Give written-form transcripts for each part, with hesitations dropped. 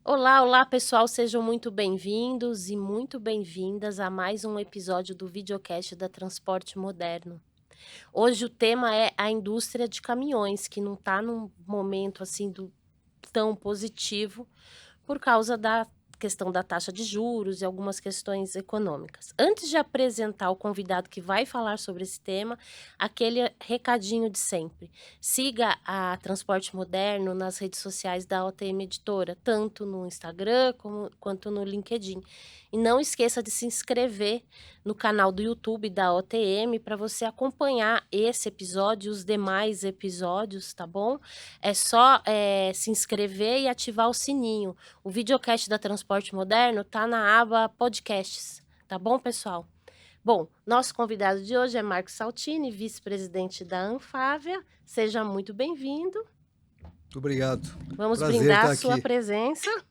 Olá, olá pessoal, sejam muito bem-vindos e muito bem-vindas a mais um episódio do videocast da Transporte Moderno. Hoje o tema é a indústria de caminhões, que não está num momento assim tão positivo por causa da questão da taxa de juros e algumas questões econômicas. Antes de apresentar o convidado que vai falar sobre esse tema, aquele recadinho de sempre. Siga a Transporte Moderno nas redes sociais da OTM Editora, tanto no Instagram quanto no LinkedIn. E não esqueça de se inscrever no canal do YouTube da OTM para você acompanhar esse episódio e os demais episódios, tá bom? É só se inscrever e ativar o sininho. O videocast da Transporte Moderno tá na aba Podcasts, tá bom, pessoal? Bom, nosso convidado de hoje é Marcos Saltini, vice-presidente da Anfávia. Seja muito bem-vindo. Muito obrigado. Vamos Prazer brindar estar a sua aqui. presença.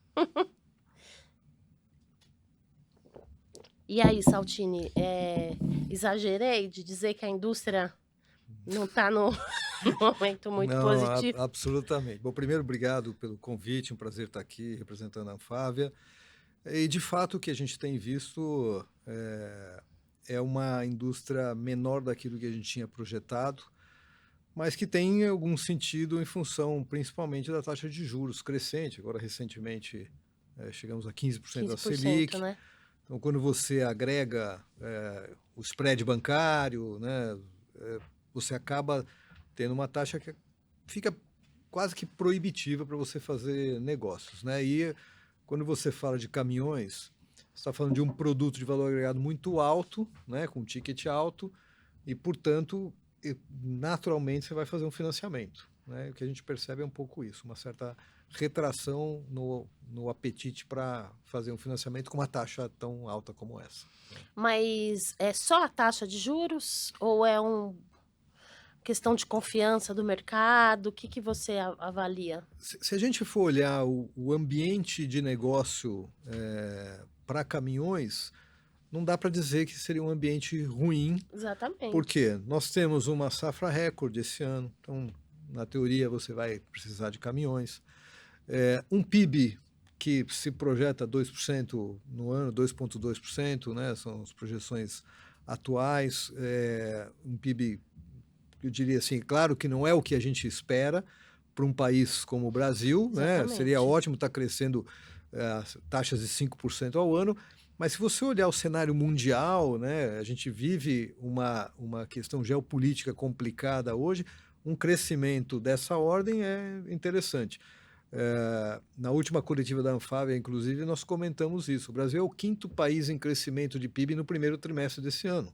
E aí, Saltini, exagerei de dizer que a indústria não está no momento muito Não, positivo? absolutamente. Bom, primeiro, obrigado pelo convite, um prazer estar aqui representando a Anfávia. E, de fato, o que a gente tem visto é uma indústria menor daquilo que a gente tinha projetado, mas que tem algum sentido em função, principalmente, da taxa de juros crescente. Agora, recentemente, chegamos a 15% da 15%, Selic. né? Então, quando você agrega o spread bancário, né, você acaba tendo uma taxa que fica quase que proibitiva para você fazer negócios, né? E quando você fala de caminhões, você está falando de um produto de valor agregado muito alto, né, com ticket alto, e, portanto, naturalmente você vai fazer um financiamento, né? O que a gente percebe é um pouco isso, uma certa retração no apetite para fazer um financiamento com uma taxa tão alta como essa. Mas é só a taxa de juros ou é uma questão de confiança do mercado? O que você avalia? Se a gente for olhar o ambiente de negócio para caminhões, não dá para dizer que seria um ambiente ruim, Exatamente. porque nós temos uma safra recorde esse ano, então, na teoria, você vai precisar de caminhões. Um PIB que se projeta 2% no ano, 2,2%, né, são as projeções atuais, um PIB, eu diria assim, claro que não é o que a gente espera para um país como o Brasil, né, seria Exatamente. ótimo estar crescendo taxas de 5% ao ano, mas se você olhar o cenário mundial, né, a gente vive uma questão geopolítica complicada hoje, um crescimento dessa ordem é interessante. Na última coletiva da Anfávia, inclusive, nós comentamos isso. O Brasil é o quinto país em crescimento de PIB no primeiro trimestre desse ano,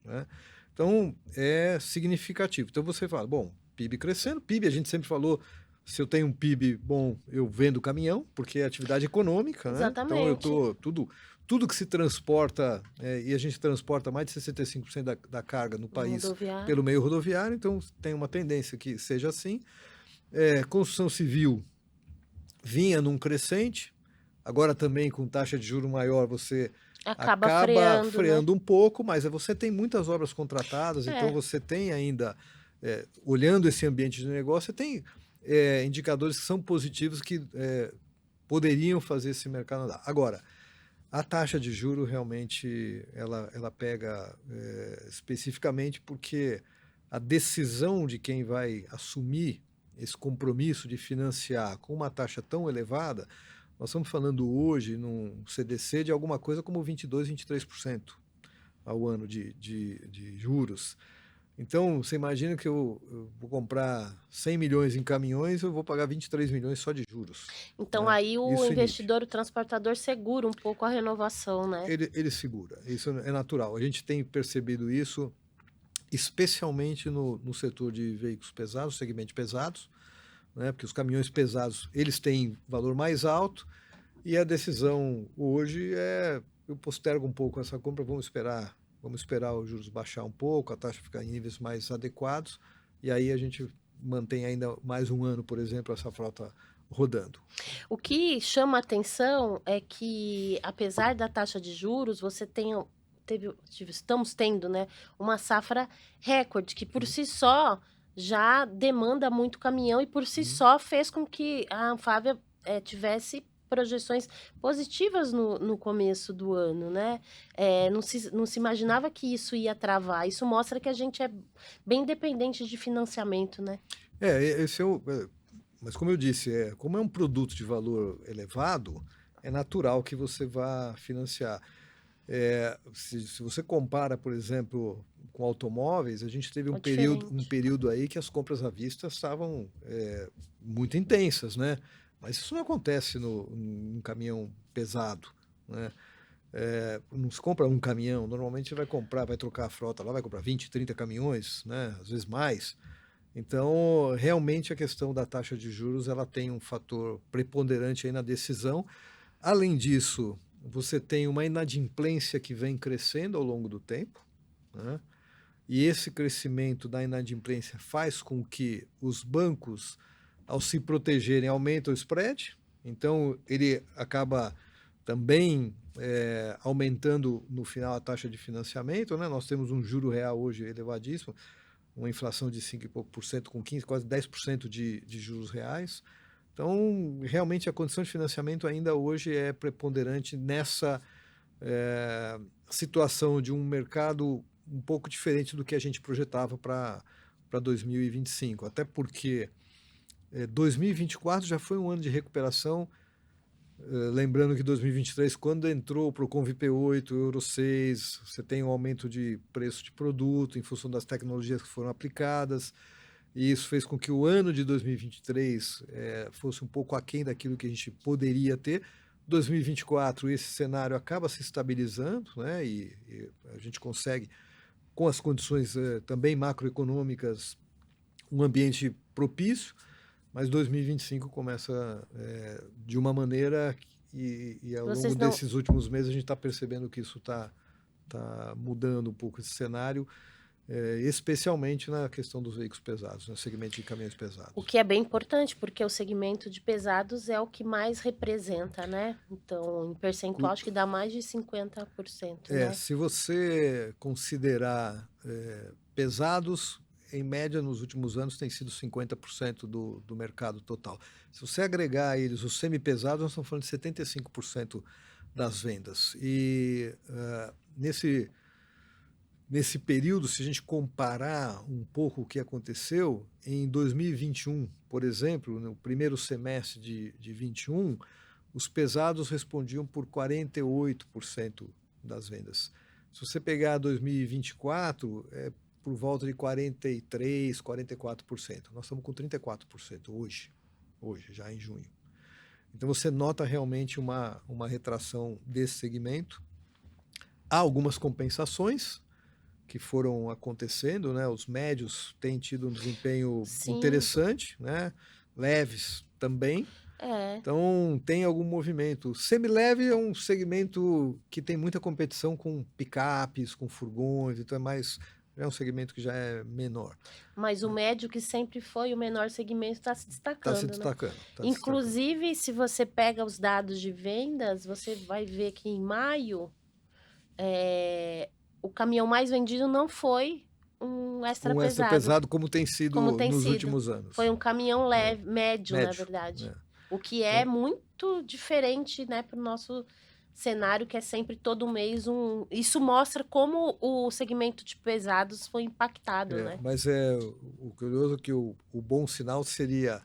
né? Então, é significativo. Então, você fala, bom, PIB crescendo, PIB, a gente sempre falou, se eu tenho um PIB bom, eu vendo caminhão, porque é atividade econômica, né? Então, Exatamente. tudo que se transporta, e a gente transporta mais de 65% da carga no No país rodoviário. pelo meio rodoviário, então tem uma tendência que seja assim. Construção civil vinha num crescente, agora também com taxa de juro maior você Acaba acaba freando, né? freando um pouco, mas você tem muitas obras contratadas, então É. você tem ainda, olhando esse ambiente de negócio, você tem indicadores que são positivos que poderiam fazer esse mercado andar. Agora, a taxa de juro realmente ela pega especificamente porque a decisão de quem vai assumir esse compromisso de financiar com uma taxa tão elevada, nós estamos falando hoje num CDC de alguma coisa como 22, 23% ao ano de juros. Então, você imagina que eu vou comprar 100 milhões em caminhões, eu vou pagar 23 milhões só de juros, Então né? aí o Isso inicia. investidor, o transportador segura um pouco a renovação, né? Ele segura, isso é natural. A gente tem percebido isso, especialmente no setor de veículos pesados, segmento pesados, né? Porque os caminhões pesados eles têm valor mais alto e a decisão hoje é eu postergo um pouco essa compra, vamos esperar os juros baixar um pouco, a taxa ficar em níveis mais adequados e aí a gente mantém ainda mais um ano, por exemplo, essa frota rodando. O que chama atenção é que, apesar da taxa de juros, você tem estamos tendo, né, uma safra recorde, que por Uhum. si só já demanda muito caminhão e por si Uhum. só fez com que a Anfávia tivesse projeções positivas no começo do ano, né? Não se imaginava que isso ia travar. Isso mostra que a gente é bem dependente de financiamento, né? Esse é mas como eu disse, como é um produto de valor elevado, é natural que você vá financiar. Se você compara, por exemplo, com automóveis, a gente teve É um diferente. período aí que as compras à vista estavam muito intensas, né? Mas isso não acontece num caminhão pesado, né? Não se compra um caminhão, normalmente você vai comprar, vai trocar a frota lá, vai comprar 20, 30 caminhões, né? Às vezes mais. Então, realmente a questão da taxa de juros, ela tem um fator preponderante aí na decisão. Além disso, você tem uma inadimplência que vem crescendo ao longo do tempo, né? E esse crescimento da inadimplência faz com que os bancos, ao se protegerem, aumentam o spread. Então, ele acaba também aumentando no final a taxa de financiamento, né? Nós temos um juro real hoje elevadíssimo, uma inflação de 5 e pouco por cento, com 15, quase 10% de juros reais. Então, realmente, a condição de financiamento ainda hoje é preponderante nessa situação de um mercado um pouco diferente do que a gente projetava para 2025. Até porque 2024 já foi um ano de recuperação. Lembrando que 2023, quando entrou o Procon VP8, Euro 6, você tem um aumento de preço de produto em função das tecnologias que foram aplicadas, e isso fez com que o ano de 2023 fosse um pouco aquém daquilo que a gente poderia ter. 2024, esse cenário acaba se estabilizando, né? E a gente consegue, com as condições também macroeconômicas, um ambiente propício, mas 2025 começa de uma maneira e ao longo Vocês não. desses últimos meses a gente está percebendo que isso está mudando um pouco esse cenário, especialmente na questão dos veículos pesados, no segmento de caminhões O pesados. que é bem importante, porque o segmento de pesados é o que mais representa, né? Então, em percentual, acho que dá mais de 50%, né? Se você considerar pesados, em média, nos últimos anos, tem sido 50% do mercado total. Se você agregar a eles os semipesados, nós estamos falando de 75% das vendas. E nesse período, se a gente comparar um pouco o que aconteceu, em 2021, por exemplo, no primeiro semestre de 21, os pesados respondiam por 48% das vendas. Se você pegar 2024, por volta de 43%, 44%. Nós estamos com 34% hoje, já em junho. Então você nota realmente uma retração desse segmento. Há algumas compensações que foram acontecendo, né? Os médios têm tido um desempenho Sim. interessante, né? Leves também. É. Então tem algum movimento. Semileve é um segmento que tem muita competição com picapes, com furgões, então é um segmento que já é menor. Mas o médio, que sempre foi o menor segmento, está se Está destacando, se né? destacando. Inclusive, se você pega os dados de vendas, você vai ver que em maio, o caminhão mais vendido não foi um extra Um extra pesado, pesado como tem sido nos últimos anos. Foi um caminhão leve, médio, na Médio. verdade. O que é Então, muito diferente, né, para o nosso cenário, que é sempre todo mês um. Isso mostra como o segmento de pesados foi impactado, né? mas o curioso é que o bom sinal seria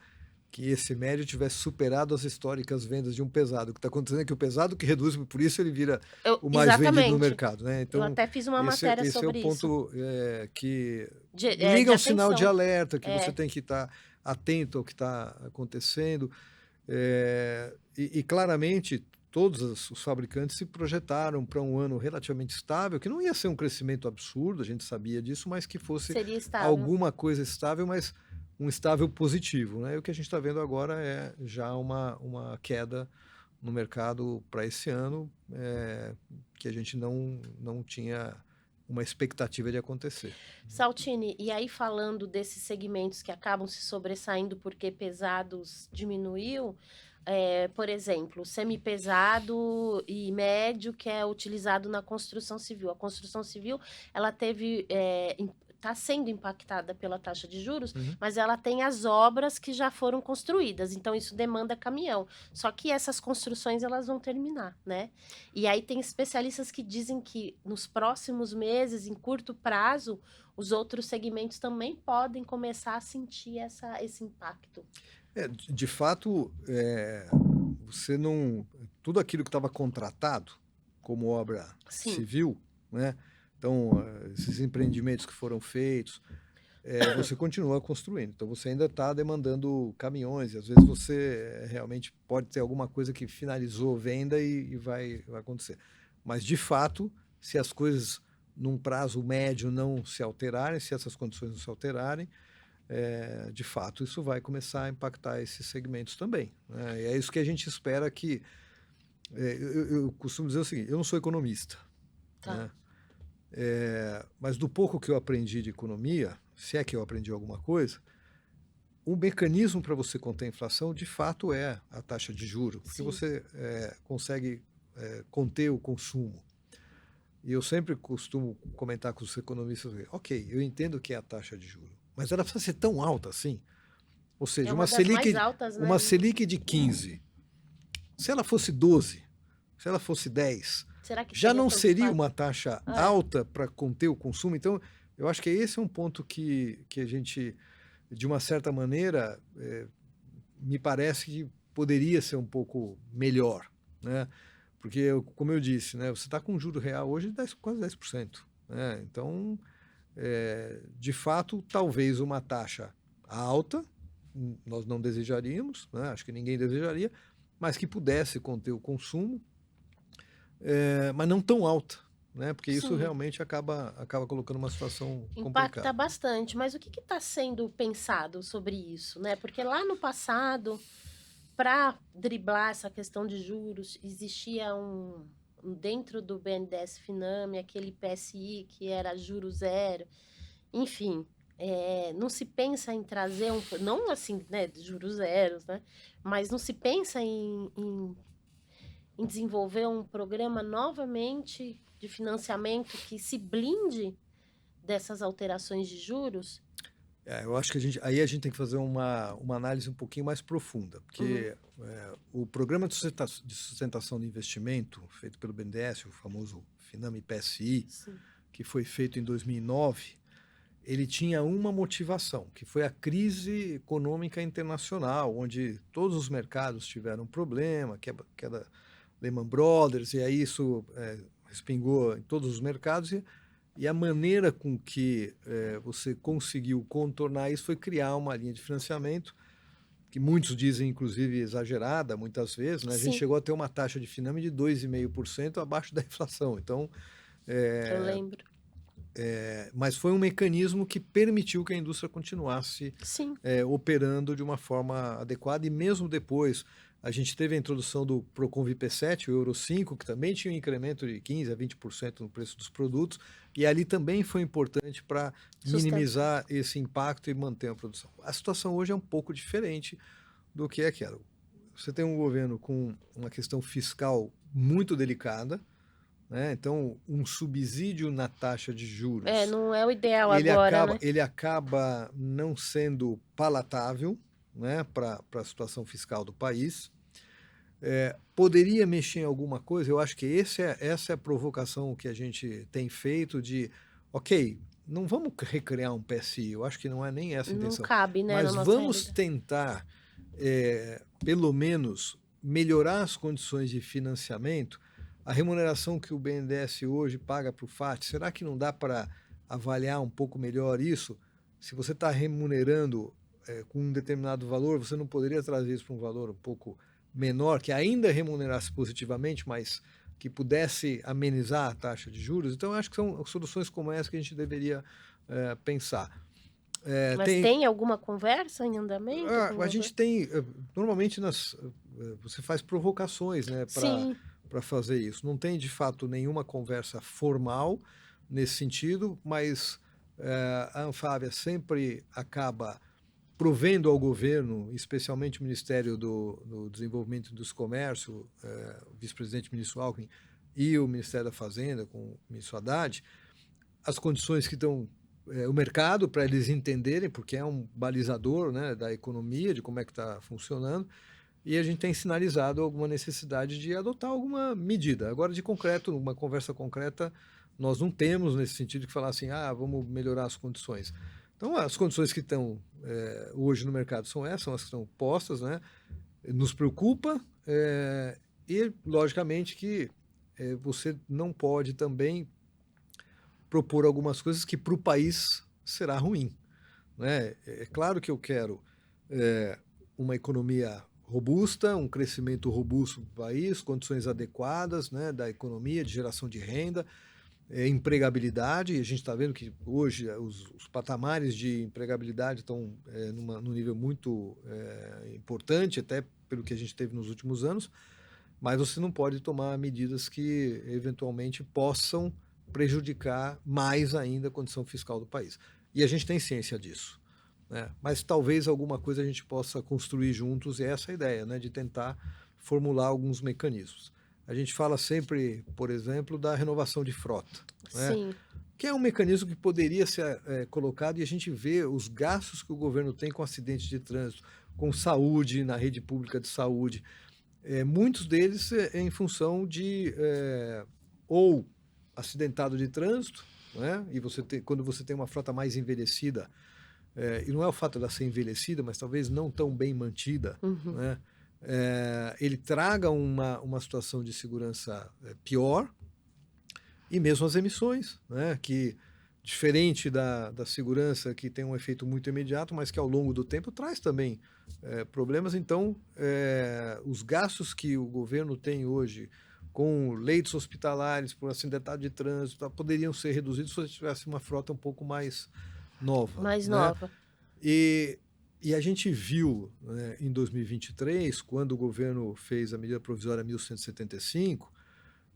que esse médio tivesse superado as históricas vendas de um pesado. O que está acontecendo é que o pesado que reduz, por isso ele vira o mais vendido no Exatamente. mercado, né? Eu Então, até fiz uma matéria esse é o sobre isso. ponto que De liga um sinal de atenção. alerta, que você tem que estar atento ao que está acontecendo. E claramente, todos os fabricantes se projetaram para um ano relativamente estável, que não ia ser um crescimento absurdo, a gente sabia disso, mas que fosse Seria estável. alguma coisa estável, mas um estável positivo, né? E o que a gente está vendo agora é já uma queda no mercado para esse ano, que a gente não tinha uma expectativa de acontecer. Saltini, e aí falando desses segmentos que acabam se sobressaindo porque pesados diminuiu, por exemplo, semipesado e médio, que é utilizado na construção civil. A construção civil, ela tá sendo impactada pela taxa de juros, Uhum. mas ela tem as obras que já foram construídas, então isso demanda caminhão. Só que essas construções elas vão terminar, né? E aí tem especialistas que dizem que nos próximos meses, em curto prazo, os outros segmentos também podem começar a sentir esse impacto. De fato, você não. Tudo aquilo que estava contratado como obra Sim, civil, né? Então, esses empreendimentos que foram feitos, você continua construindo. Então, você ainda está demandando caminhões, e às vezes você realmente pode ter alguma coisa que finalizou venda e vai acontecer. Mas, de fato, se as coisas num prazo médio não se alterarem, se essas condições não se alterarem, de fato, isso vai começar a impactar esses segmentos também, né? E é isso que a gente espera que. Eu costumo dizer o seguinte: eu não sou economista, tá. né? Mas do pouco que eu aprendi de economia, se é que eu aprendi alguma coisa, o mecanismo para você conter a inflação, de fato, é a taxa de juro, porque Sim. você consegue conter o consumo. E eu sempre costumo comentar com os economistas: ok, eu entendo que é a taxa de juro, mas ela precisa ser tão alta assim. Ou É seja, uma das mais altas, né? Uma Selic de 15, se ela fosse 12, se ela fosse 10, Será que já teria não tanto seria uma impacto? taxa É, alta para conter o consumo? Então, eu acho que esse é um ponto que a gente, de uma certa maneira, me parece que poderia ser um pouco melhor, né? Porque, como eu disse, né, você está com um juro real hoje de quase 10%. Né? Então, de fato, talvez uma taxa alta, nós não desejaríamos, né? Acho que ninguém desejaria, mas que pudesse conter o consumo, mas não tão alta, né? Porque isso sim, realmente acaba colocando uma situação impacta complicada. bastante. Mas o que está sendo pensado sobre isso, né? Porque lá no passado, para driblar essa questão de juros, existia dentro do BNDES Finame, aquele PSI que era juro zero, enfim. Não se pensa em trazer não assim, né, juros zeros, né? Mas não se pensa em desenvolver um programa novamente de financiamento que se blinde dessas alterações de juros? Eu acho que aí a gente tem que fazer uma análise um pouquinho mais profunda, Uhum, porque o programa de sustentação de investimento feito pelo BNDES, o famoso Finame PSI, sim, que foi feito em 2009, ele tinha uma motivação, que foi a crise econômica internacional, onde todos os mercados tiveram problema, queda Lehman Brothers, e aí isso respingou em todos os mercados, e a maneira com que você conseguiu contornar isso foi criar uma linha de financiamento, que muitos dizem, inclusive, exagerada, muitas vezes, né? A gente sim, chegou a ter uma taxa de Finame de 2,5% abaixo da inflação. Então, eu lembro. mas foi um mecanismo que permitiu que a indústria continuasse Sim, operando de uma forma adequada, e mesmo depois a gente teve a introdução do Procon IP7, o Euro 5, que também tinha um incremento de 15% a 20% no preço dos produtos, e ali também foi importante para sustentar. minimizar esse impacto e manter a produção. A situação hoje é um pouco diferente do que é aquela. Você tem um governo com uma questão fiscal muito delicada, né? Então, um subsídio na taxa de juros Não é o ideal agora, né? ele acaba não sendo palatável, né, para a situação fiscal do país. Poderia mexer em alguma coisa? Eu acho que essa é a provocação que a gente tem feito de, ok, não vamos recriar um PSI, eu acho que não é nem essa a Não intenção, cabe, né, na mas nossa vamos realidade. tentar, pelo menos, melhorar as condições de financiamento. A remuneração que o BNDES hoje paga para o FAT, será que não dá para avaliar um pouco melhor isso? Se você está remunerando com um determinado valor, você não poderia trazer isso para um valor um pouco menor, que ainda remunerasse positivamente, mas que pudesse amenizar a taxa de juros? Então, eu acho que são soluções como essa que a gente deveria pensar. Mas Tem tem alguma conversa em andamento com o a gente governo? tem, normalmente você faz provocações, né, Sim, para fazer isso. Não tem de fato nenhuma conversa formal nesse sentido, mas a Anfávia sempre acaba provendo ao governo, especialmente o Ministério do Desenvolvimento e do Comércio, o vice-presidente ministro Alckmin, e o Ministério da Fazenda, com o ministro Haddad, as condições que estão o mercado para eles entenderem, porque é um balizador, né, da economia, de como é que está funcionando, e a gente tem sinalizado alguma necessidade de adotar alguma medida. Agora, de concreto, uma conversa concreta, nós não temos nesse sentido de falar assim, vamos melhorar as condições. Então, as condições que estão hoje no mercado são essas, são as que estão postas, né? Nos preocupa e, logicamente, que você não pode também propor algumas coisas que para o país será ruim, né? É claro que eu quero uma economia robusta, um crescimento robusto do país, condições adequadas, né, da economia, de geração de renda, empregabilidade. E a gente está vendo que hoje os patamares de empregabilidade estão num nível muito importante, até pelo que a gente teve nos últimos anos, mas você não pode tomar medidas que eventualmente possam prejudicar mais ainda a condição fiscal do país. E a gente tem ciência disso, né? Mas talvez alguma coisa a gente possa construir juntos, e essa é a ideia, né, de tentar formular alguns mecanismos. A gente fala sempre, por exemplo, da renovação de frota, né? Sim. Que é um mecanismo que poderia ser colocado, e a gente vê os gastos que o governo tem com acidentes de trânsito, com saúde, na rede pública de saúde. Muitos deles em função de ou acidentado de trânsito, né? E quando você tem uma frota mais envelhecida, e não é o fato dela ser envelhecida, mas talvez não tão bem mantida, né? Ele traga uma situação de segurança pior, e mesmo as emissões, né? Que, diferente da segurança, que tem um efeito muito imediato, mas que ao longo do tempo traz também problemas. Então, os gastos que o governo tem hoje com leitos hospitalares por acidentado de trânsito poderiam ser reduzidos se tivesse uma frota um pouco mais nova. Mais né? nova. E a gente viu, né, em 2023, quando o governo fez a medida provisória 1175,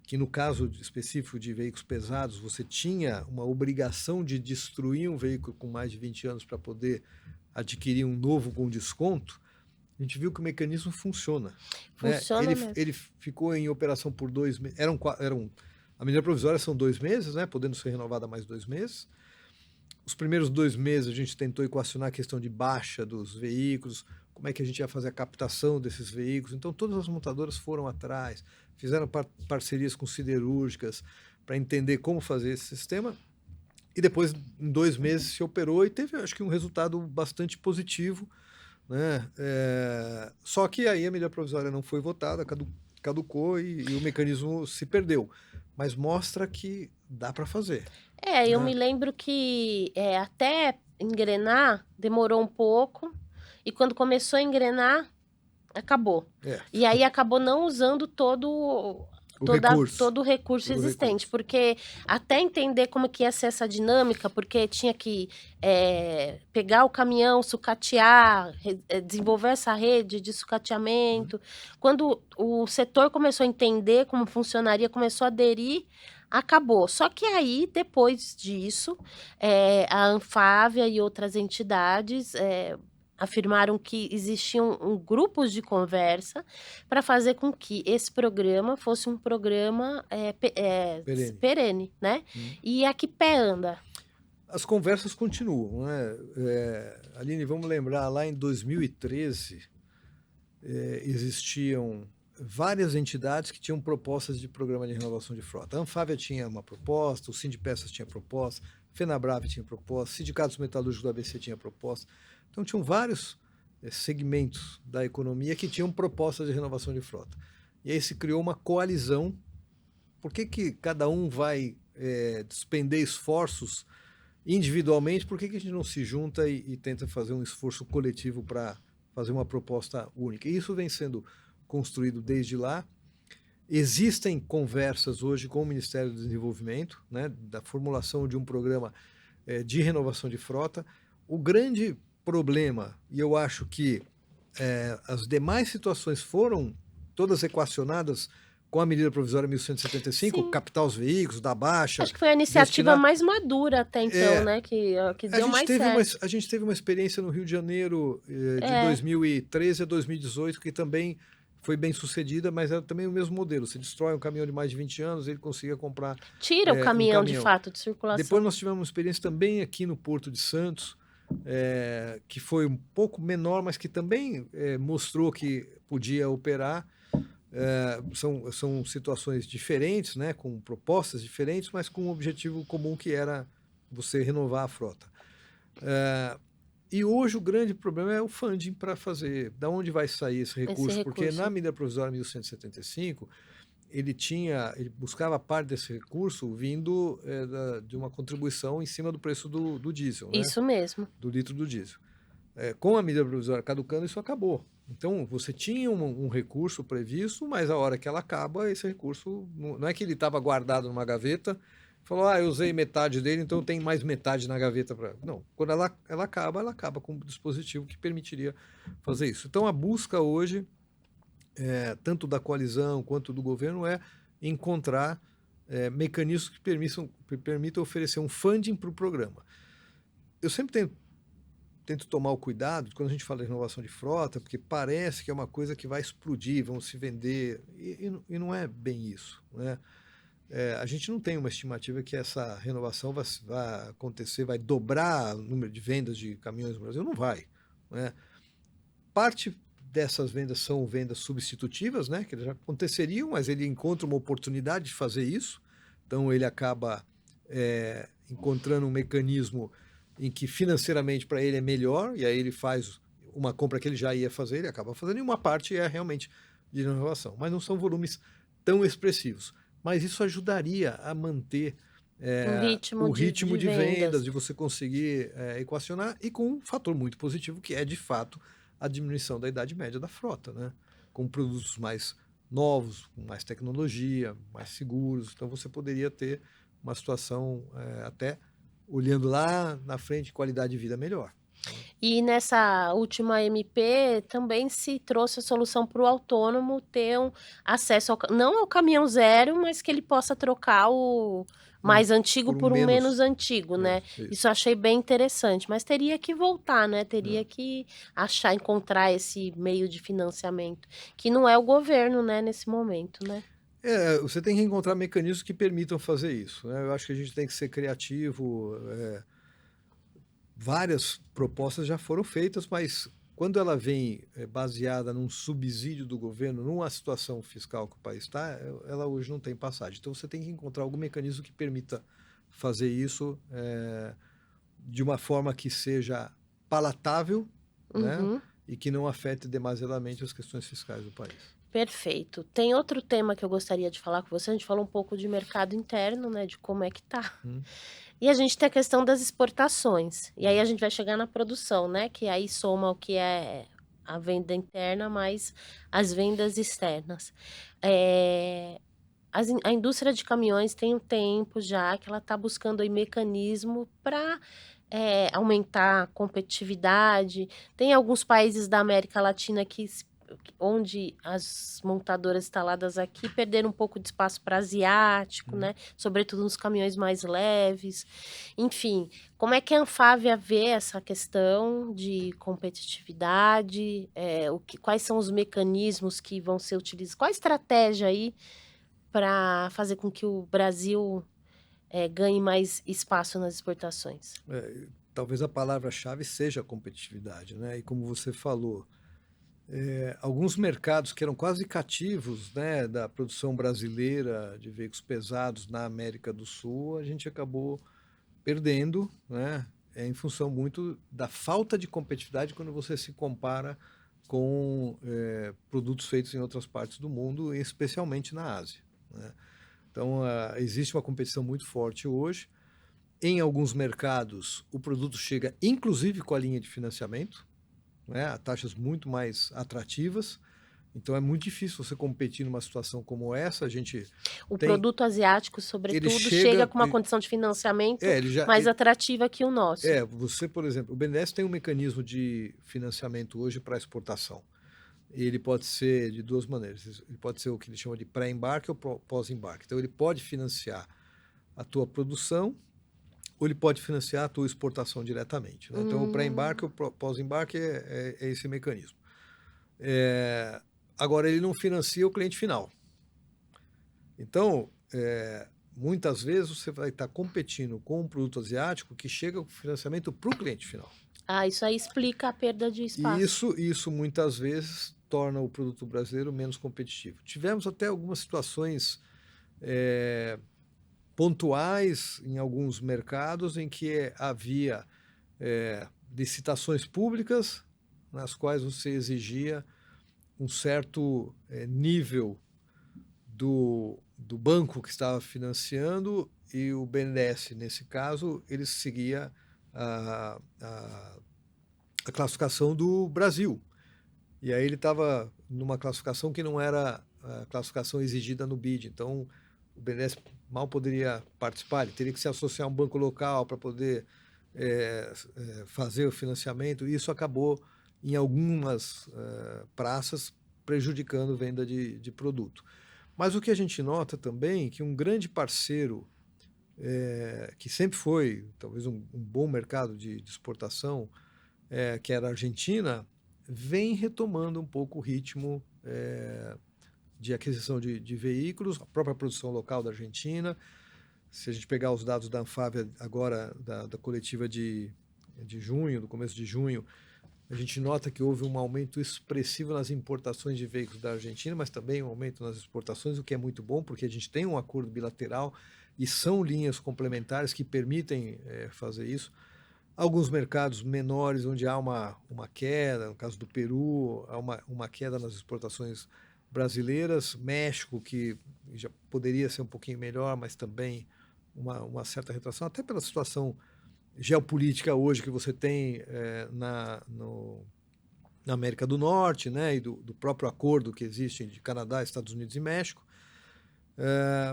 que no caso específico de veículos pesados, você tinha uma obrigação de destruir um veículo com mais de 20 anos para poder adquirir um novo com desconto. A gente viu que o mecanismo funciona. Funciona né? mesmo. Ele ficou em operação por 2 meses. A medida provisória são 2 meses, né, podendo ser renovada mais 2 meses. Os primeiros 2 meses a gente tentou equacionar a questão de baixa dos veículos, como é que a gente ia fazer a captação desses veículos. Então, todas as montadoras foram atrás, fizeram parcerias com siderúrgicas para entender como fazer esse sistema. E depois, em 2 meses, se operou e teve, acho que, um resultado bastante positivo, né? Só que aí a medida provisória não foi votada, caducou e o mecanismo se perdeu. Mas mostra que dá para fazer. Eu me lembro que até engrenar demorou um pouco, e quando começou a engrenar, acabou. E aí acabou não usando todo o recurso existente, porque até entender como que ia ser essa dinâmica, porque tinha que pegar o caminhão, sucatear, desenvolver essa rede de sucateamento. Quando o setor começou a entender como funcionaria, começou a aderir, acabou. Só que aí, depois disso, a Anfávia e outras entidades afirmaram que existiam grupos de conversa para fazer com que esse programa fosse um programa perene, né? E a que pé anda? As conversas continuam, né? Aline, vamos lembrar, lá em 2013, existiam várias entidades que tinham propostas de programa de renovação de frota. A Anfávia tinha uma proposta, o Sindipeças tinha proposta, a Fenabrave tinha proposta, Sindicatos Metalúrgicos do ABC tinha proposta. Então, tinham vários segmentos da economia que tinham propostas de renovação de frota. E aí se criou uma coalizão. Por que cada um vai despender esforços individualmente? Por que a gente não se junta e tenta fazer um esforço coletivo para fazer uma proposta única? E isso vem sendo construído desde lá. Existem conversas hoje com o Ministério do Desenvolvimento, né, da formulação de um programa de renovação de frota. O grande problema, e eu acho que as demais situações foram todas equacionadas com a medida provisória 1175, Sim. captar os veículos, dar baixa. Acho que foi a iniciativa mais madura até então, né? Que deu mais certo. A gente teve uma experiência no Rio de Janeiro de 2013 a 2018, que também foi bem sucedida, mas era também o mesmo modelo. Você destrói um caminhão de mais de 20 anos, ele conseguia comprar Tira o um caminhão de caminhão. fato de Depois circulação. nós tivemos uma experiência também aqui no Porto de Santos, que foi um pouco menor, mas que também mostrou que podia operar. São situações diferentes, né, com propostas diferentes, mas com um objetivo comum que era você renovar a frota. E hoje o grande problema é o funding para fazer. Da onde vai sair esse recurso? Porque na medida provisória 1175, ele buscava parte desse recurso vindo de uma contribuição em cima do preço do diesel, né? Isso mesmo. Do litro do diesel. Com a medida provisória caducando, isso acabou. Então, você tinha um recurso previsto, mas a hora que ela acaba, esse recurso, não é que ele estava guardado numa gaveta, falou, eu usei metade dele, então tem mais metade na gaveta. Não, quando ela acaba com um dispositivo que permitiria fazer isso. Então, a busca hoje, tanto da coalizão quanto do governo, é encontrar mecanismos que permitam oferecer um funding para o programa. Eu sempre tento tomar o cuidado quando a gente fala de renovação de frota, porque parece que é uma coisa que vai explodir, vão se vender, e não é bem isso, né? A gente não tem uma estimativa que essa renovação vai acontecer, vai dobrar o número de vendas de caminhões no Brasil, não vai, né? Parte dessas vendas são vendas substitutivas, né, que já aconteceriam, mas ele encontra uma oportunidade de fazer isso, então ele acaba encontrando um mecanismo em que financeiramente para ele é melhor, e aí ele faz uma compra que ele já ia fazer, ele acaba fazendo, e uma parte é realmente de renovação. Mas não são volumes tão expressivos. Mas isso ajudaria a manter o ritmo de vendas, de você conseguir equacionar, e com um fator muito positivo, que é, de fato, a diminuição da idade média da frota, né? Com produtos mais novos, com mais tecnologia, mais seguros. Então, você poderia ter uma situação até olhando lá na frente, qualidade de vida melhor. E nessa última MP também se trouxe a solução para o autônomo ter acesso não ao caminhão zero, mas que ele possa trocar o mais antigo por um menos antigo, né? Isso eu achei bem interessante, mas teria que voltar, né? Teria que encontrar esse meio de financiamento, que não é o governo, né, nesse momento, né? Você tem que encontrar mecanismos que permitam fazer isso, né? Eu acho que a gente tem que ser criativo. Várias propostas já foram feitas, mas quando ela vem baseada num subsídio do governo, numa situação fiscal que o país está, ela hoje não tem passagem. Então você tem que encontrar algum mecanismo que permita fazer isso de uma forma que seja palatável, né? E que não afete demasiadamente as questões fiscais do país. Perfeito. Tem outro tema que eu gostaria de falar com você, a gente falou um pouco de mercado interno, né, de como é que tá. E a gente tem a questão das exportações. E aí a gente vai chegar na produção, né, que aí soma o que é a venda interna mais as vendas externas. A indústria de caminhões tem um tempo já que ela está buscando aí mecanismo para aumentar a competitividade. Tem alguns países da América Latina onde as montadoras instaladas aqui perderam um pouco de espaço para asiático, né? Sobretudo nos caminhões mais leves. Enfim, como é que a Anfávia vê essa questão de competitividade? Quais são os mecanismos que vão ser utilizados? Qual a estratégia aí para fazer com que o Brasil ganhe mais espaço nas exportações? Talvez a palavra-chave seja a competitividade, né? E como você falou, alguns mercados que eram quase cativos, né, da produção brasileira de veículos pesados na América do Sul, a gente acabou perdendo, né, em função muito da falta de competitividade quando você se compara com produtos feitos em outras partes do mundo, especialmente na Ásia, né? Então, existe uma competição muito forte hoje. Em alguns mercados, o produto chega inclusive com a linha de financiamento, né, a taxas muito mais atrativas. Então é muito difícil você competir numa situação como essa. O produto asiático, sobretudo, chega com uma condição de financiamento mais atrativa que o nosso. Você, por exemplo, o BNDES tem um mecanismo de financiamento hoje para exportação. Ele pode ser de duas maneiras. Ele pode ser o que ele chama de pré-embarque ou pós-embarque. Então ele pode financiar a tua produção, ou ele pode financiar a tua exportação diretamente, né? Então, o pré-embarque ou pós-embarque é esse mecanismo. Agora, ele não financia o cliente final. Então, muitas vezes você vai estar competindo com um produto asiático que chega com financiamento para o cliente final. Ah, isso aí explica a perda de E espaço. isso muitas vezes torna o produto brasileiro menos competitivo. Tivemos até algumas situações pontuais em alguns mercados em que havia licitações públicas nas quais você exigia um certo nível do banco que estava financiando, e o BNDES, nesse caso, ele seguia a classificação do Brasil. E aí ele estava numa classificação que não era a classificação exigida no BID. Então, o BNDES mal poderia participar, ele teria que se associar a um banco local para poder fazer o financiamento, e isso acabou, em algumas praças, prejudicando a venda de produto. Mas o que a gente nota também é que um grande parceiro, que sempre foi talvez um bom mercado de exportação, que era a Argentina, vem retomando um pouco o ritmo de aquisição de veículos, a própria produção local da Argentina. Se a gente pegar os dados da Anfávia agora, da coletiva de junho, do começo de junho, a gente nota que houve um aumento expressivo nas importações de veículos da Argentina, mas também um aumento nas exportações, o que é muito bom, porque a gente tem um acordo bilateral e são linhas complementares que permitem fazer isso. Alguns mercados menores, onde há uma queda, no caso do Peru, há uma queda nas exportações brasileiras. México, que já poderia ser um pouquinho melhor, mas também uma certa retração, até pela situação geopolítica hoje que você tem na América do Norte, né, e do próprio acordo que existe de Canadá, Estados Unidos e México.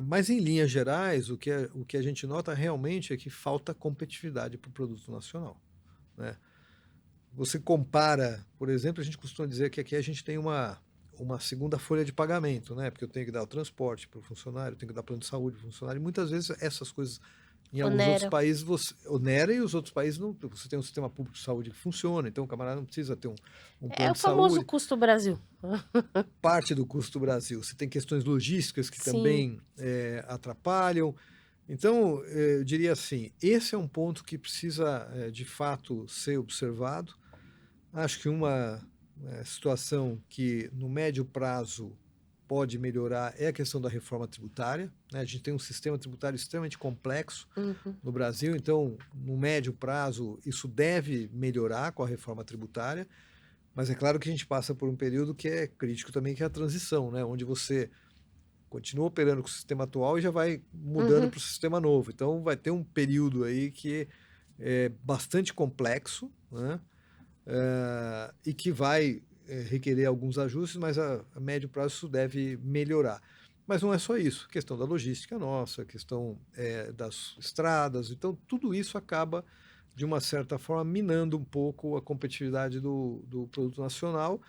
Mas, em linhas gerais, o que a gente nota realmente é que falta competitividade para o produto nacional, né? Você compara, por exemplo, a gente costuma dizer que aqui a gente tem uma segunda folha de pagamento, né? Porque eu tenho que dar o transporte para o funcionário, eu tenho que dar plano de saúde para o funcionário, e muitas vezes essas coisas, em alguns outros Onera. países, você onera, e os outros países não, você tem um sistema público de saúde que funciona, então o camarada não precisa ter um É plano o de famoso saúde. custo Brasil. Parte do custo do Brasil. Você tem questões logísticas que Sim. também atrapalham. Então, eu diria assim, esse é um ponto que precisa, de fato, ser observado. Acho que uma situação que, no médio prazo, pode melhorar é a questão da reforma tributária, né? A gente tem um sistema tributário extremamente complexo Uhum. no Brasil, então, no médio prazo, isso deve melhorar com a reforma tributária. Mas é claro que a gente passa por um período que é crítico também, que é a transição, né? Onde você continua operando com o sistema atual e já vai mudando Uhum. para o sistema novo. Então, vai ter um período aí que é bastante complexo, né? E que vai requerer alguns ajustes, mas a médio prazo isso deve melhorar. Mas não é só isso, questão da logística nossa, questão das estradas, então tudo isso acaba, de uma certa forma, minando um pouco a competitividade do produto nacional.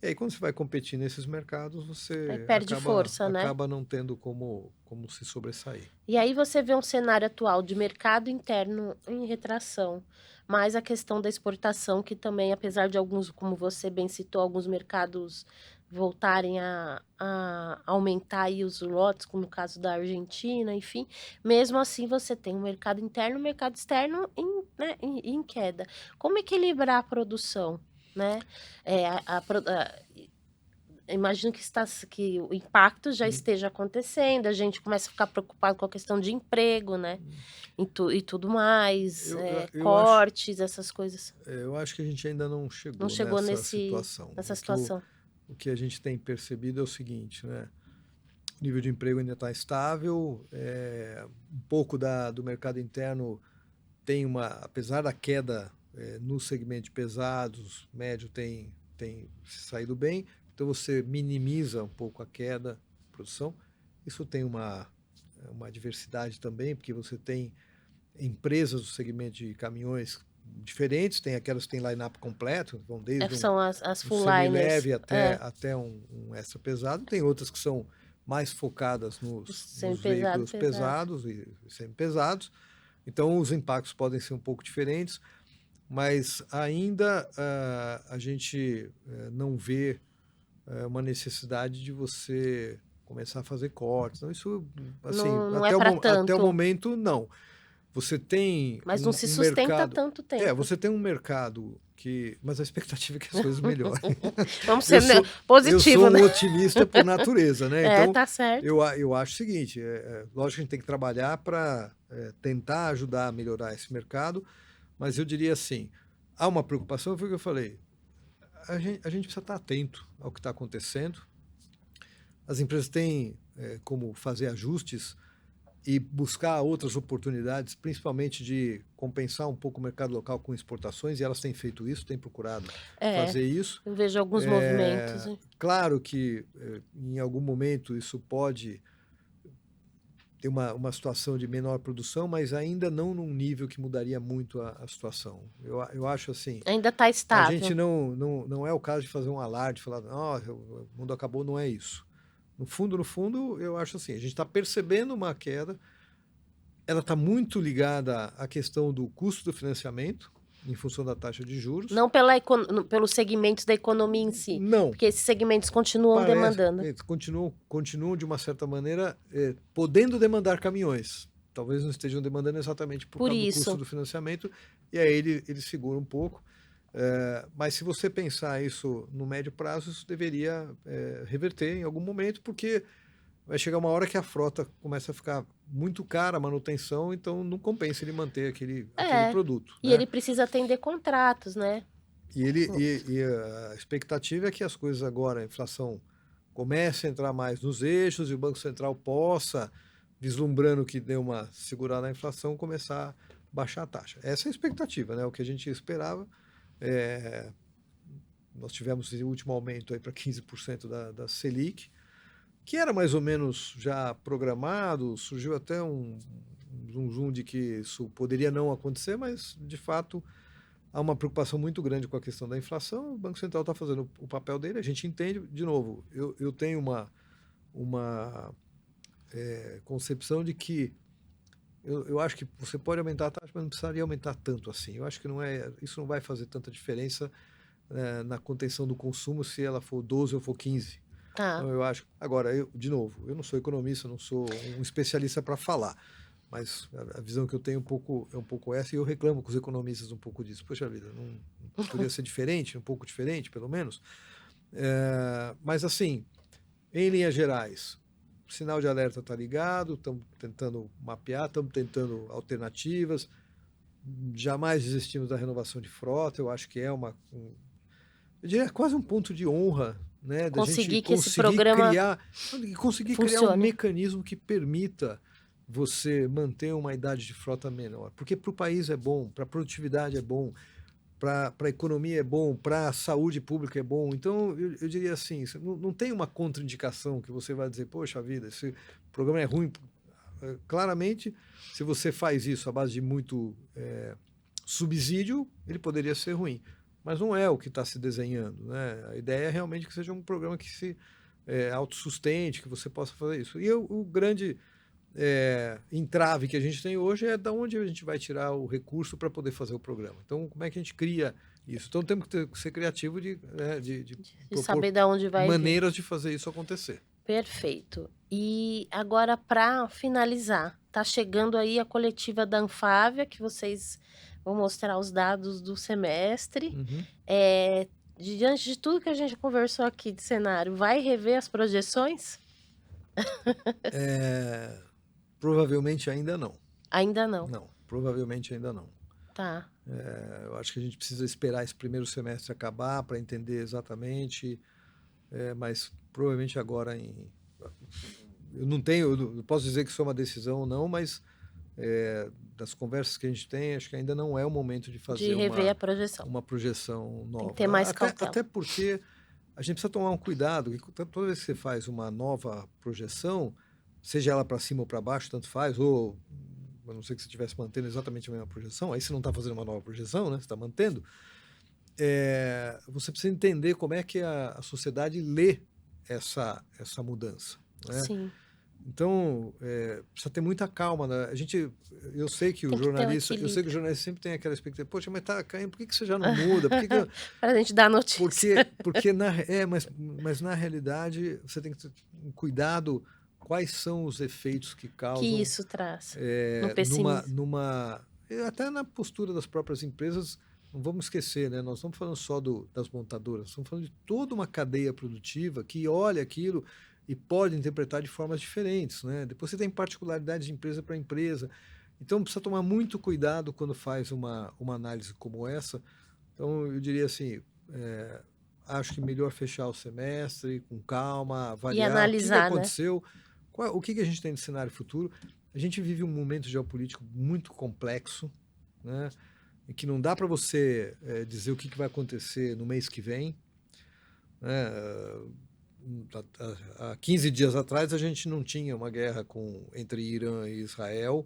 E aí, quando você vai competir nesses mercados, Aí você perde força, né? acaba não tendo como se sobressair. E aí você vê um cenário atual de mercado interno em retração, mais a questão da exportação, que também, apesar de alguns, como você bem citou, alguns mercados voltarem a aumentar aí os lotes, como no caso da Argentina, enfim, mesmo assim você tem um mercado interno e um mercado externo né, em queda. Como equilibrar a produção, né? Imagino que o impacto já esteja acontecendo, a gente começa a ficar preocupado com a questão de emprego, né, e tudo mais, Eu acho, cortes, essas coisas. eu acho que a gente ainda não Não chegou chegou nessa situação. nessa situação. O que a gente tem percebido é o seguinte, né? O nível de emprego ainda está estável, um pouco do mercado interno tem apesar da queda no segmento de pesados, médio tem saído bem, então você minimiza um pouco a queda de produção. Isso tem uma diversidade também, porque você tem empresas do segmento de caminhões diferentes, tem aquelas que têm line-up completo, vão desde São as um full liners. semileve até um extra pesado. Tem outras que são mais focadas Os nos semi-pesado, veículos pesado. pesados e semi-pesados. Então, os impactos podem ser um pouco diferentes, mas ainda a gente não vê uma necessidade de você começar a fazer cortes. Então, isso, assim, Não é para até o tanto. momento, não. Você tem Mas não se um sustenta mercado. tanto tempo. Você tem um mercado que. Mas a expectativa é que as coisas melhorem. Vamos ser Eu positivo, sou um né? otimista por natureza, né? Então, Tá certo. eu acho o seguinte: lógico que a gente tem que trabalhar para tentar ajudar a melhorar esse mercado, mas eu diria assim: há uma preocupação, foi o que eu falei. A gente precisa estar atento ao que está acontecendo. As empresas têm como fazer ajustes e buscar outras oportunidades, principalmente de compensar um pouco o mercado local com exportações, e elas têm feito isso, têm procurado fazer isso. Eu vejo alguns movimentos. Claro que em algum momento isso pode ter uma situação de menor produção, mas ainda não num nível que mudaria muito a situação. Eu acho assim... Ainda está estável. A gente não é o caso de fazer um alarde, falar, o mundo acabou, não é isso. No fundo, eu acho assim, a gente está percebendo uma queda, ela está muito ligada à questão do custo do financiamento, em função da taxa de juros. Não pelos segmentos da economia em si. Não. Porque esses segmentos continuam demandando. Continuam, de uma certa maneira, podendo demandar caminhões. Talvez não estejam demandando exatamente por causa do custo do financiamento, e aí ele segura um pouco. Mas se você pensar isso no médio prazo, isso deveria reverter em algum momento, porque vai chegar uma hora que a frota começa a ficar muito cara a manutenção, então não compensa ele manter aquele produto. E ele precisa atender contratos, né? E a expectativa é que as coisas agora, a inflação comece a entrar mais nos eixos e o Banco Central possa, vislumbrando que deu uma segurada na inflação, começar a baixar a taxa. Essa é a expectativa, né? O que a gente esperava. Nós tivemos o último aumento para 15% da Selic, que era mais ou menos já programado, surgiu até um zoom de que isso poderia não acontecer, mas de fato há uma preocupação muito grande com a questão da inflação. O Banco Central está fazendo o papel dele, a gente entende. De novo, eu tenho uma concepção de que eu acho que você pode aumentar a taxa, mas não precisaria aumentar tanto assim. Eu acho que isso não vai fazer tanta diferença na contenção do consumo se ela for 12 ou for 15. Então, eu acho. Agora, de novo, eu não sou economista, não sou um especialista para falar, mas a visão que eu tenho é um pouco essa, e eu reclamo com os economistas um pouco disso. Poxa vida, não poderia ser diferente, um pouco diferente, pelo menos. Mas, assim, em linhas gerais, o sinal de alerta está ligado, estamos tentando mapear, estamos tentando alternativas, jamais desistimos da renovação de frota. Eu acho que é eu diria quase um ponto de honra, né, da gente conseguir criar um mecanismo que permita você manter uma idade de frota menor, porque para o país é bom, para a produtividade é bom, para a economia é bom, para a saúde pública é bom. Então, eu diria assim, não tem uma contraindicação que você vai dizer, poxa vida, esse programa é ruim. Claramente, se você faz isso à base de muito subsídio, ele poderia ser ruim. Mas não é o que está se desenhando, né? A ideia é realmente que seja um programa que se autossustente, que você possa fazer isso. E o grande entrave que a gente tem hoje é de onde a gente vai tirar o recurso para poder fazer o programa. Então, como é que a gente cria isso? Então, temos que ser criativo de saber de onde vai maneiras de fazer isso acontecer. Perfeito. E agora, para finalizar, está chegando aí a coletiva da Anfávia, que vocês vão mostrar os dados do semestre. Diante de tudo que a gente conversou aqui de cenário, vai rever as projeções? Provavelmente ainda não. Ainda não? Não, provavelmente ainda não. Tá. Eu acho que a gente precisa esperar esse primeiro semestre acabar para entender exatamente, mas provavelmente agora eu posso dizer que isso é uma decisão ou não, mas das conversas que a gente tem, acho que ainda não é o momento de fazer rever a projeção. Uma projeção nova. Tem que ter mais cautela. Até porque a gente precisa tomar um cuidado, que toda vez que você faz uma nova projeção, seja ela para cima ou para baixo, tanto faz, ou a não ser que você estivesse mantendo exatamente a mesma projeção, aí você não está fazendo uma nova projeção, né? Você está mantendo. Você precisa entender como é que a sociedade lê essa mudança, né? Sim. Então, precisa ter muita calma, né? Eu sei que o Tem que ter um jornalista, equilíbrio. sempre tem aquela expectativa, poxa, mas tá caindo, por que você já não muda? Por que que Pra gente dar notícia. porque mas na realidade você tem que ter um cuidado quais são os efeitos que Que causam isso traz no numa, pessimismo. até na postura das próprias empresas. Não vamos esquecer, né? Nós estamos falando só das montadoras, estamos falando de toda uma cadeia produtiva que olha aquilo e pode interpretar de formas diferentes, né? Depois você tem particularidades de empresa para empresa. Então precisa tomar muito cuidado quando faz uma análise como essa. Então eu diria assim, acho que melhor fechar o semestre com calma, E avaliar o que analisar, né? aconteceu, o que a gente tem de cenário futuro. A gente vive um momento geopolítico muito complexo, né? E que não dá para você dizer o que vai acontecer no mês que vem, né? Há 15 dias atrás a gente não tinha uma guerra entre Irã e Israel.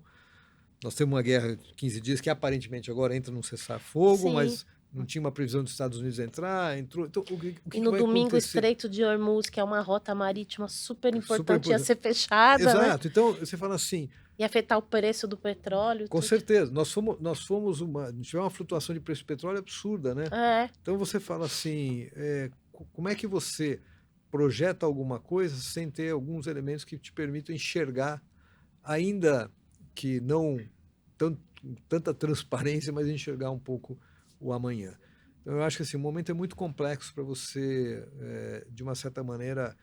Nós temos uma guerra de 15 dias que aparentemente agora entra num cessar-fogo, Sim. mas não tinha uma previsão dos Estados Unidos entrar, entrou. Então, o E que no vai domingo, o acontecer? Estreito de Hormuz, que é uma rota marítima super Super importante, ia importante. ser fechada, né? Exato. Então, você fala assim, Ia afetar o preço do petróleo, com tudo. certeza, nós tivemos uma flutuação de preço do petróleo absurda, né? Então você fala assim, como é que você projeta alguma coisa sem ter alguns elementos que te permitam enxergar, ainda que não tanta transparência, mas enxergar um pouco o amanhã. Então eu acho que assim, o momento é muito complexo para você, de uma certa maneira,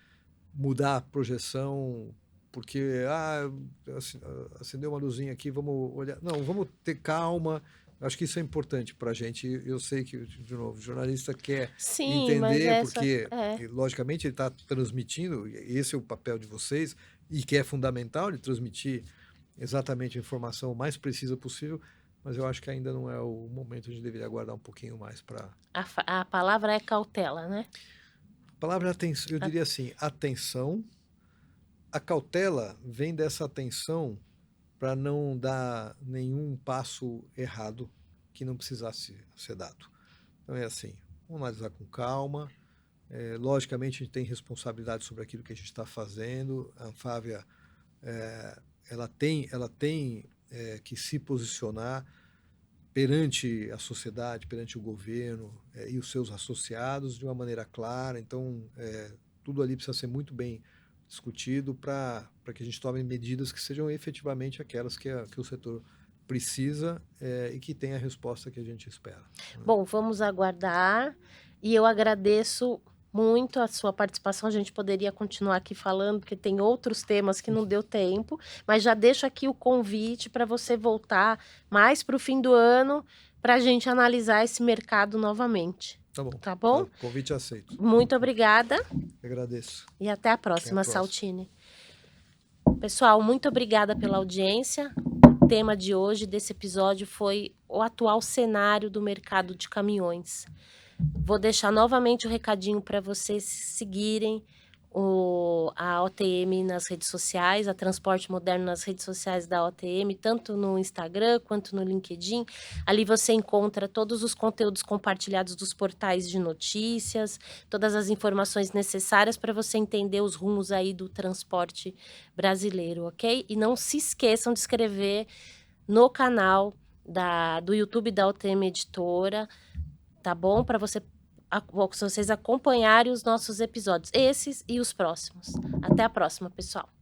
mudar a projeção, porque acendeu uma luzinha aqui, vamos olhar. Não, vamos ter calma. Acho que isso é importante para a gente. Eu sei que, de novo, o jornalista quer Sim, mas entender, porque, é. logicamente, ele está transmitindo, esse é o papel de vocês, e que é fundamental de transmitir exatamente a informação o mais precisa possível, mas eu acho que ainda não é o momento, a gente deveria aguardar um pouquinho mais para... A palavra é cautela, né? A palavra atenção, eu diria assim, atenção. A cautela vem dessa atenção para não dar nenhum passo errado que não precisasse ser dado. Então é assim, vamos analisar com calma. Logicamente a gente tem responsabilidade sobre aquilo que a gente está fazendo. A Anfávia ela tem que se posicionar perante a sociedade, perante o governo e os seus associados de uma maneira clara. Então tudo ali precisa ser muito bem discutido para que a gente tome medidas que sejam efetivamente aquelas que o setor precisa e que tenha a resposta que a gente espera. Bom, vamos aguardar, e eu agradeço muito a sua participação. A gente poderia continuar aqui falando, porque tem outros temas que não deu tempo, mas já deixo aqui o convite para você voltar mais para o fim do ano para a gente analisar esse mercado novamente. Tá bom. Tá bom? Tá, convite aceito. Muito obrigada. Eu agradeço. E até a próxima, Saltini. Pessoal, muito obrigada pela audiência. O tema de hoje, desse episódio, foi o atual cenário do mercado de caminhões. Vou deixar novamente o recadinho para vocês seguirem a OTM nas redes sociais, a Transporte Moderno nas redes sociais da OTM, tanto no Instagram quanto no LinkedIn. Ali você encontra todos os conteúdos compartilhados dos portais de notícias, todas as informações necessárias para você entender os rumos aí do transporte brasileiro, ok? E não se esqueçam de inscrever no canal do YouTube da OTM Editora, tá bom? Para vocês acompanharem os nossos episódios, esses e os próximos. Até a próxima, pessoal!